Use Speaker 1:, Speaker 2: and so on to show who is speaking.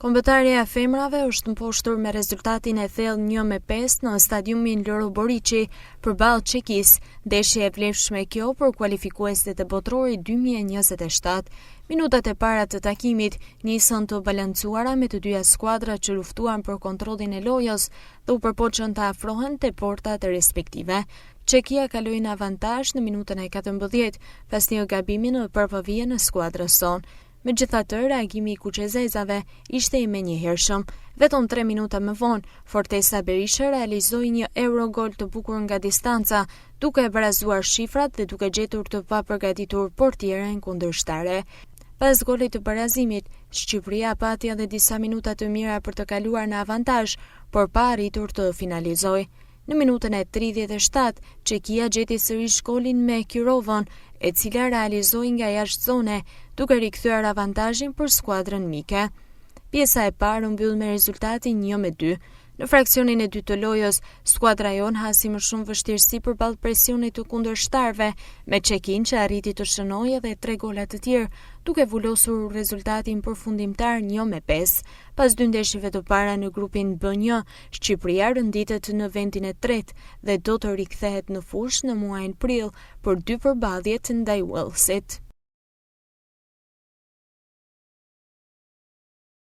Speaker 1: Kombëtarja e femrave është mposhtur me rezultatin e thellë 1-5 në stadiumin Loro Boriçi përballë Çekisë, ndeshje e vlefshme kjo për kualifikuesit e botrori 2027. Minutat e para të takimit nisën të balancuara me të dyja skuadrat që luftuan për kontrollin e lojës dhe u përpoqën të afrohen te portat e respektive. Çekia kaloi në avantazh në minutën e 14 pas një gabimi në përvojë në skuadrën sonë. Megjithatë, reagimi i kuqezezave ishte i menjëhershëm. Vetëm 3 minuta më vonë, Fortesa Berisha realizoi një Eurogol të bukur nga distanca, duke e barazuar shifrat dhe duke gjetur të papërgatitur portieren kundërshtare. Pas golit të barazimit, Shqipëria pati edhe disa minuta të mira për të kaluar në avantazh, por pa arritur të finalizojë. Në minutën e 37, Çekia gjeti sërish golin me Kirovën, e cila realizoi nga jashtë zone, duke rikthyer avantazhin për skuadrën mike. Pjesa e parë mbyll me rezultatin 1-2. Në fraksionin e dytë të lojës, skuadra jon hasi më shumë vështirësi përballë presionit të kundërshtarëve, me Çekin që arriti të shënojë edhe 3 gola të tjerë, duke vulosur rezultatin përfundimtar 1-5. Pas 2 ndeshjeve të para në grupin B1, Shqipëria rënditet në vendin e tretë dhe do të rikthehet në fushë në muajin prill për 2 përballjet ndaj Walesit.